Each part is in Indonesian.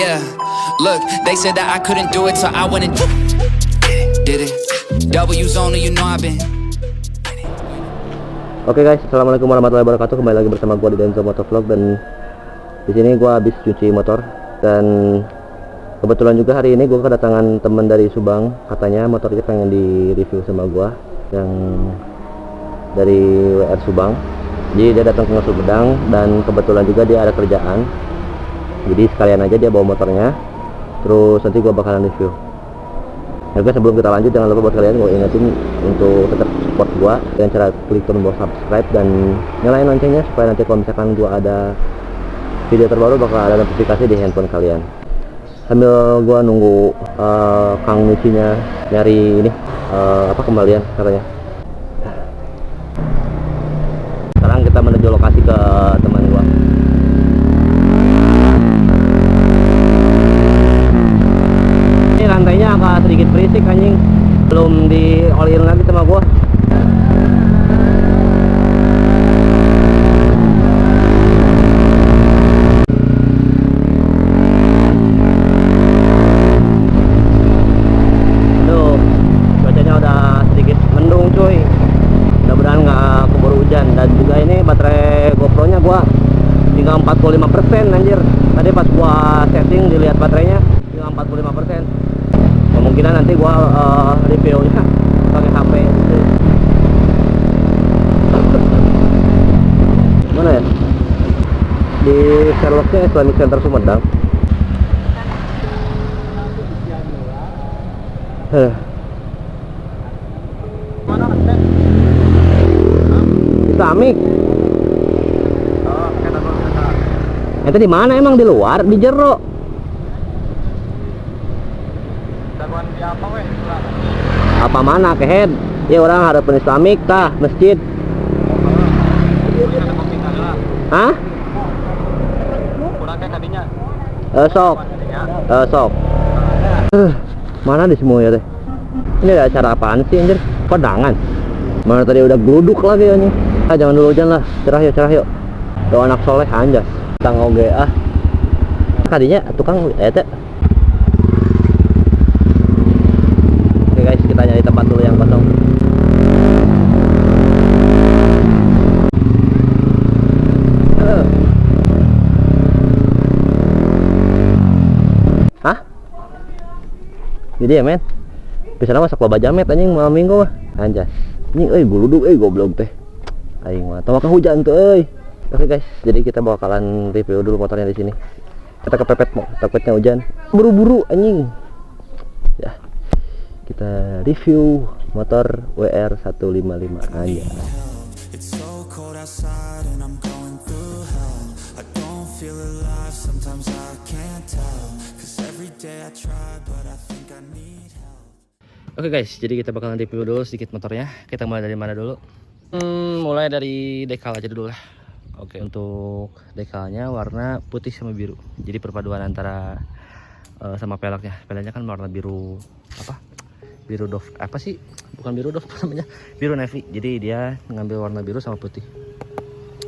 Yeah, look, they said that I couldn't do it, so I went and did it. W's only, you know I've been. Oke guys, assalamualaikum warahmatullahi wabarakatuh. Kembali lagi bersama gua di Denzo Motovlog, dan di sini gua habis cuci motor, dan kebetulan juga hari ini gua kedatangan teman dari Subang. Katanya motor dia pengen di review sama gua, yang dari WR Subang. Jadi dia datang ke Sumedang, dan kebetulan juga dia ada kerjaan. Jadi sekalian aja dia bawa motornya, terus nanti gua bakalan review. Nah guys, sebelum kita lanjut, jangan lupa buat kalian gue ingetin untuk tetap support gua dengan cara klik tombol subscribe dan nyalain loncengnya, supaya nanti kalau misalkan gua ada video terbaru bakal ada notifikasi di handphone kalian. Sambil gua nunggu Kang Nucinya nyari ini kembalian katanya. Sekarang kita menuju lokasi ke teman gua. Ini lantainya agak sedikit berisik anjing, belum di all-in lagi sama gua. Aduh, cuacanya udah sedikit mendung cuy. Mudah-mudahan nggak keburu hujan. Dan juga ini baterai GoPro nya gua tinggal 45% anjir. Tadi pas gua setting dilihat baterainya tinggal 45%. Kemungkinan nanti gua reviewnya pakai HP gitu. Mana ya? Di Sherlocknya Islamic Center Sumedang. Islamic. Itu di mana emang, di luar, di jero? Apa mana ke head? Ya orang harapan Islamic tah masjid. Hah? Sok. Sok. Mana di semua ya teh? Ini ada acara apaan sih anjir? Kondangan. Mana tadi udah gluduk lagi anjing. Ah, jangan dulu hujan lah. Cerah yuk. Doa anak soleh anjas. Tang oge Tadinya tukang teh. Oke guys, kita nyari tempat dulu yang kosong. Hah? Jadi ya men, bisa masak loba jamet anjing malam minggu mah. Anjas. Anjing gluduk goblok teh. Aing mah tawa hujan tuh euy. Oke guys, jadi kita bakalan review dulu motornya di sini. Kita kepepet mau, takutnya hujan. Buru-buru anjing. Ya. Kita review motor WR 155 aja. Oke guys, jadi kita bakalan review dulu sedikit motornya. Kita mulai dari mana dulu? Mulai dari dekal aja dulu lah. Oke, untuk dekalnya warna putih sama biru. Jadi perpaduan antara sama peleknya. Peleknya kan warna biru biru doff, apa sih? Bukan biru doff namanya, biru navy. Jadi dia ngambil warna biru sama putih.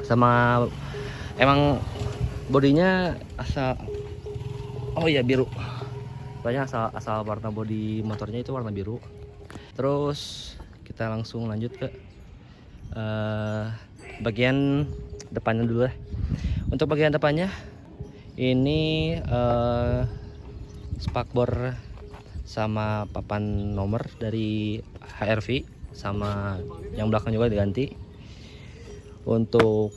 Sama emang bodinya asal biru. Banyak asal warna bodi motornya itu warna biru. Terus kita langsung lanjut ke bagian depannya dulu lah. Untuk bagian depannya ini spakbor sama papan nomor dari HRV, sama yang belakang juga diganti. Untuk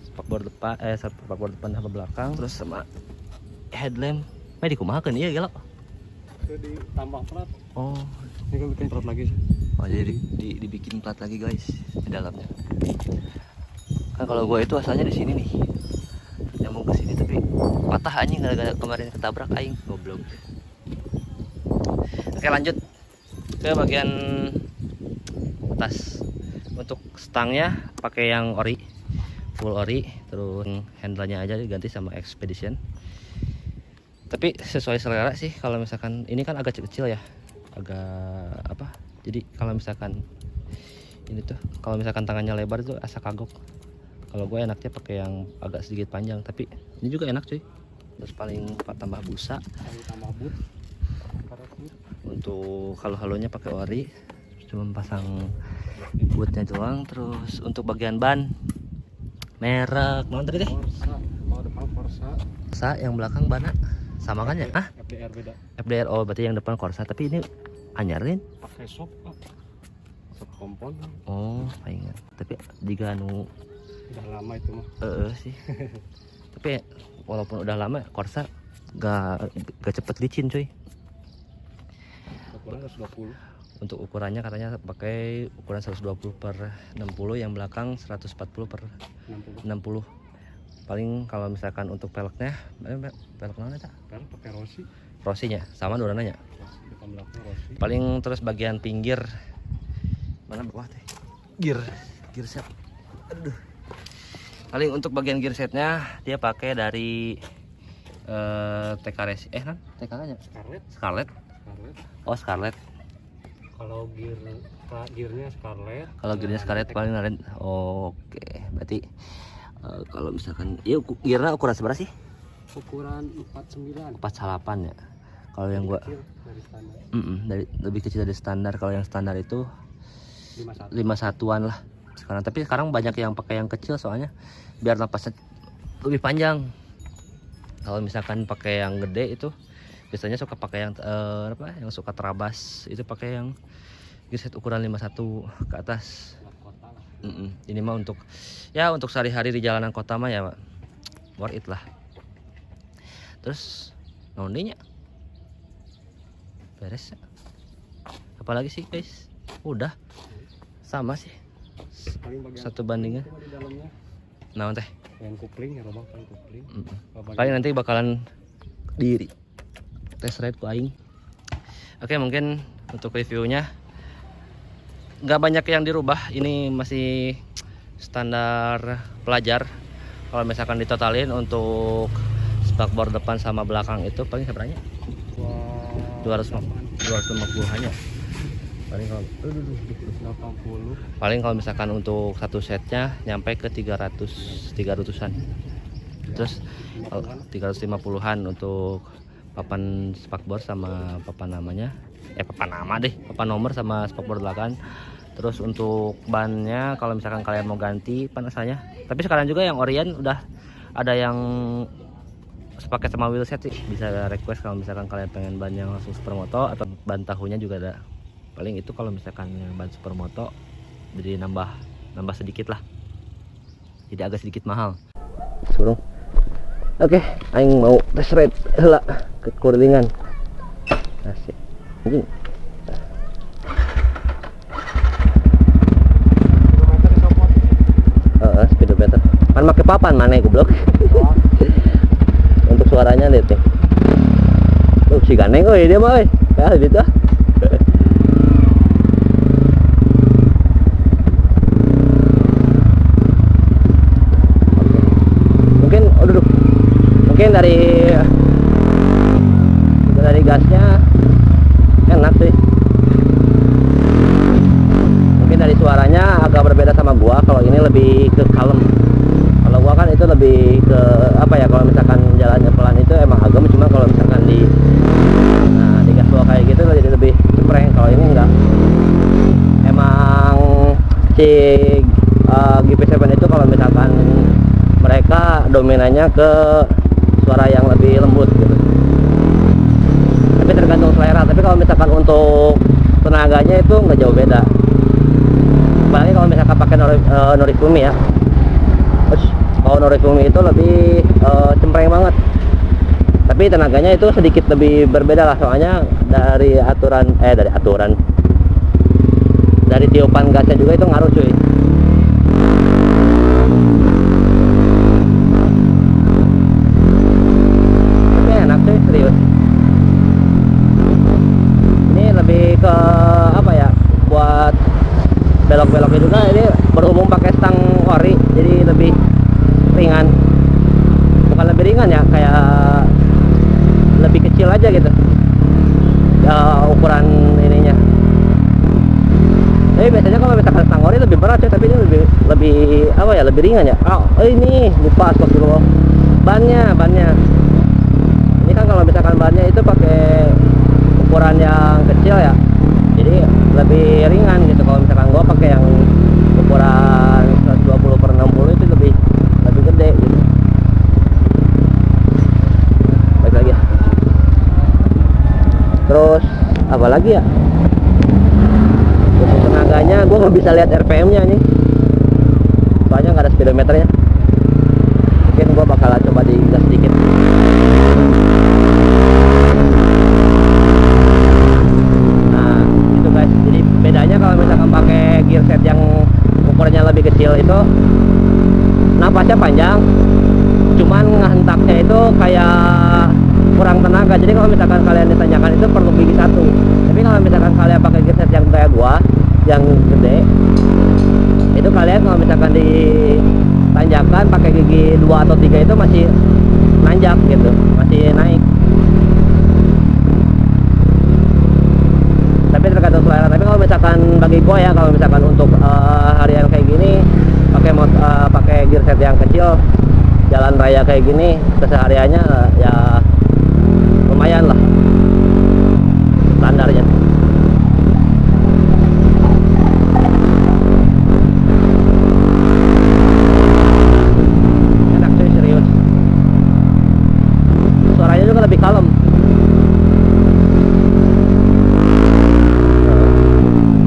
spakbor depan sama belakang, terus sama headlamp dikumahakeun ieu gelap. Ditambah plat. Oh, ini kan bikin plat lagi. Oh, jadi dibikin plat lagi guys di dalamnya. Kan kalau gue itu asalnya di sini nih, nyambung ke sini, tapi patah anjing gara-gara kemarin ketabrak aing, goblok. Oke, lanjut ke bagian atas. Untuk stangnya pakai yang ori, full ori. Terus handle-nya aja diganti sama Expedition. Tapi sesuai selera sih. Kalau misalkan ini kan agak kecil ya, jadi kalau misalkan ini tuh, kalau misalkan tangannya lebar itu asa kagok. Kalau gue enaknya pakai yang agak sedikit panjang, tapi ini juga enak cuy. terus paling tambah busa. Paling tambah boot. Karet boot. Untuk halo-halonya pakai ori, cuma pasang bootnya doang. Terus untuk bagian ban merek mana tadi deh? Corsa. Kalau depan Corsa. Corsa, yang belakang Bana sama kan ya? Ah, FDR beda. FDR. Oh, berarti yang depan Corsa, tapi ini anyarin. Pakai shop. Shop kompon. Oh, palingan. Tapi jika anu Udah lama itu mah. sih. Tapi walaupun udah lama Corsa gak cepet licin cuy. Ukuran 120. Untuk ukurannya katanya pakai ukuran 120 per 60, yang belakang 140 per 60. 60. Paling kalau misalkan untuk peleknya, pelek mana tak? Pelek pakai Rossi. Rossinya sama dua-duanya. Depan belakang Rossi. Paling terus bagian pinggir mana bawah teh? Gear set. Aduh. Paling untuk bagian gear setnya dia pakai dari TK Racing. TK nya Scarlett. Scarlett. Oh, Scarlett. Kalau gearnya Scarlett. Kalau gearnya Scarlett paling ada. Oke, berarti kalau misalkan ya gearnya ukuran seberapa sih? Ukuran 49. 48 ya. Kalau yang gua Kecil dari standar. dari lebih kecil dari standar. Kalau yang standar itu 51-an lah sekarang. Tapi sekarang banyak yang pakai yang kecil soalnya biar napasnya lebih panjang. Kalau misalkan pakai yang gede itu biasanya suka pakai yang yang suka terabas itu pakai yang gearset ukuran 51 ke atas. Kota lah. Ini mah untuk sehari-hari di jalanan kota mah ya worth it lah. Terus nondinya beres ya. Apalagi sih guys, udah sama sih Paling bagian satu bandingnya. cuma di dalamnya. Nah teh Yang kupling ya robak paling kupling. paling nanti bakalan di test ride ku aing. Oke, mungkin untuk reviewnya nggak banyak yang dirubah. Ini masih standar pelajar. Kalau misalkan ditotalin untuk spakbor depan sama belakang itu paling seberapa? 250 hanya. Paling kalau misalkan untuk satu setnya nyampe ke 300-an. Terus 350-an untuk papan spakbor sama papan namanya. Papan nomor sama spakbor belakang. Terus untuk bannya kalau misalkan kalian mau ganti ban asalnya. Tapi sekarang juga yang Orion udah ada yang sepaket sama wheelset sih. Bisa request kalau misalkan kalian pengen ban yang langsung supermoto atau ban tahunya juga ada. Paling itu kalau misalkan ban supermoto jadi nambah sedikit lah, jadi agak sedikit mahal. Suruh. Oke, aing mau test ride heula ke Kurlingan. Asik. Anjing. Speedometer. Kan make papan mana goblok. Untuk suaranya lihat nih. Tuh si ganeng euy dia mah euy. Ya gitu ah. Mungkin dari gasnya enak sih. Mungkin dari suaranya agak berbeda sama gua. Kalau ini lebih ke kalem. Kalau gua kan itu lebih ke apa ya, kalau misalkan jalannya pelan itu emang agak, cuma kalau misalkan di gas gua kayak gitu jadi lebih cempreng. Kalau ini enggak. Emang si GP7 itu kalau misalkan mereka dominannya ke suara yang lebih lembut gitu. Tapi tergantung selera. Tapi kalau misalkan untuk tenaganya itu nggak jauh beda. Apalagi kalau misalkan pakai Norifumi ya. Terus kalau Norifumi itu lebih cempreng banget. Tapi tenaganya itu sedikit lebih berbeda lah, soalnya dari tiupan gasnya juga itu ngaruh cuy. Serius, ini lebih ke apa ya, buat belok-beloknya juga. Ini berhubung pakai stang ori jadi lebih ringan, bukan lebih ringan ya, kayak lebih kecil aja gitu ya, ukuran ininya. Tapi biasanya kalau misalkan stang ori lebih berat ya, tapi ini lebih apa ya, lebih ringan ya. Ini lupa, astagfirullah, bannya apalagi ya, untuk tenaganya gue nggak bisa lihat RPM nya nih, soalnya nggak ada speedometernya. Mungkin gue bakalan coba digas sedikit. Nah itu guys, jadi bedanya kalau misalkan pakai gear set yang ukurannya lebih kecil itu napasnya panjang, cuman ngehentaknya itu kayak kurang tenaga. Jadi kalau misalkan kalian ditanyakan itu perlu gigi satu, tapi kalau misalkan kalian pakai gear set yang kayak gua yang gede, itu kalian kalau misalkan ditanjakan pakai gigi 2 atau 3 itu masih nanjak gitu, masih naik. Tapi tergantung selera. Tapi kalau misalkan bagi gua ya, kalau misalkan untuk harian kayak gini pakai gear set yang kecil, jalan raya kayak gini kesehariannya ya lumayan lah standarnya. Enak sih, serius. Suaranya juga lebih kalem.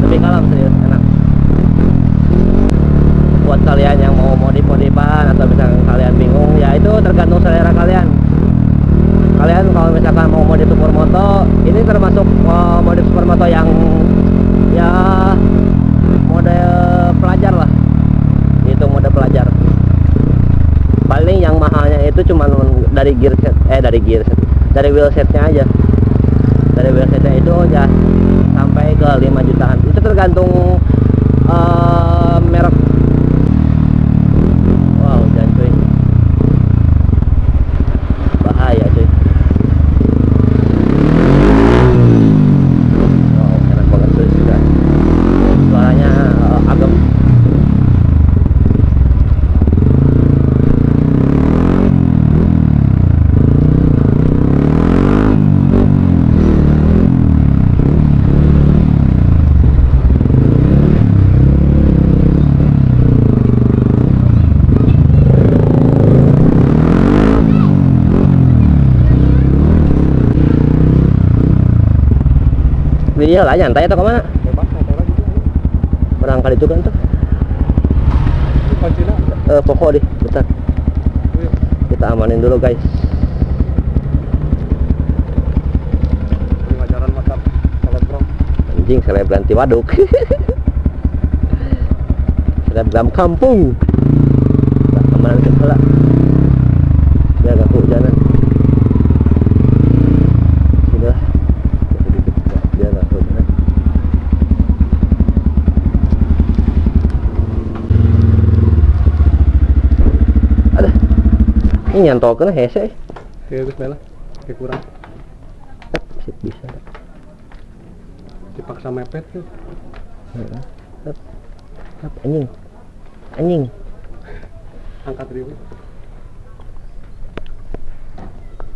Lebih kalem, serius, enak. Buat kalian yang mau modif-modifan atau misalkan kalian bingung, ya itu tergantung selera kalian. Kalian kalau misalkan mau modif supermoto, ini termasuk modif supermoto yang ya mode pelajar lah, itu mode pelajar. Paling yang mahalnya itu cuman dari gear set, dari wheel setnya aja. Dari wheel setnya itu ya sampai ke 5 jutaan. Itu tergantung merek. Wow, dan cuy, bahaya cuy. Wow, enak banget cuy, suaranya agak. Video lah nyantai atau kemana? Bebas motor lagi tuh. Barangkali itu kan tuh. Ini kuncinya. Pokok deh, bentar. Kita amanin dulu guys. Ini ngajaran makan selebgram. Anjing, selebgram di waduk. Selebgram kampung. Nah, amanan kepala. Biar gak kehujanan. Sudah. Biar gak kehujanan. Ada. Ini nyantolkeun hese. Ya geus bae lah. Kayak kurang. Sip, bisa. Dipaksa mepet tuh. Anjing. Anjing. Angkat diri.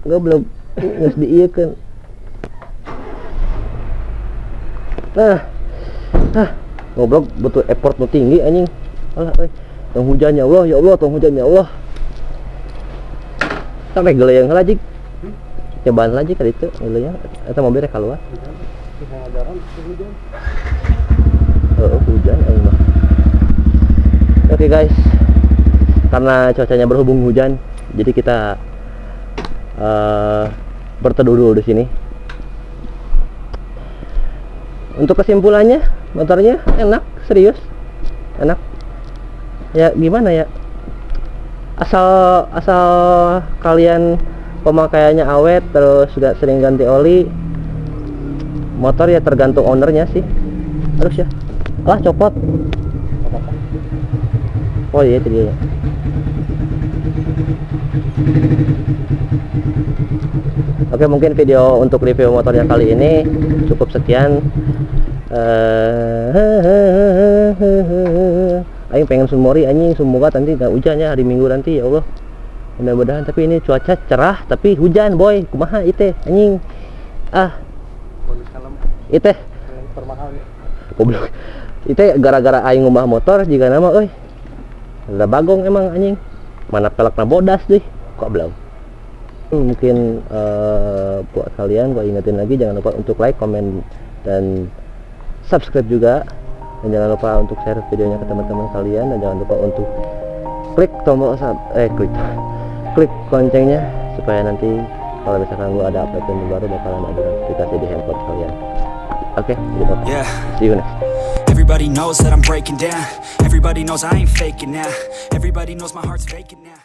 Enggak, belum geus diieukeun. Nah, ngobrol butuh effort nu tinggi anjing. Alah euy, tong hujan ya Allah, ya Allah, tong hujan ya Allah. Sampai geleung heula jik. Cobaan lagi kali itu geleung eta mobil rek keluar. Ini ngajaran hujan. Hujan aing mah. Oke guys. Karena cuacanya berhubung hujan, jadi kita berteduh dulu di sini. Untuk kesimpulannya, motornya enak, serius, enak. Ya gimana ya? Asal kalian pemakaiannya awet, terus gak sering ganti oli. Motor ya tergantung ownernya sih. Harus ya. Lah copot. Oh iya itu dia. Oke, mungkin video untuk review motornya kali ini cukup sekian. Aing pengen sumori anjing, semoga nanti gak hujan ya hari Minggu nanti, ya Allah. Mudah-mudahan. Tapi ini cuaca cerah tapi hujan boy, kumaha ite anjing. Bonus kalem. Ite Termahal ya. goblok. Ite gara-gara aing ngubah motor jika nama euy. Ada bagong emang anjing. Mana pelekna bodas deh. Kok belum? Mungkin buat kalian gue ingetin lagi, jangan lupa untuk like, comment, dan subscribe juga, dan jangan lupa untuk share videonya ke teman-teman kalian, dan jangan lupa untuk klik tombol klik loncengnya supaya nanti kalau misalkan gue ada update terbaru bakalan ada notifikasi di handphone kalian. Oke, gitu. Yeah. See you next. Everybody knows that I'm breaking down. Everybody knows I ain't faking now. Everybody knows my heart's faking now.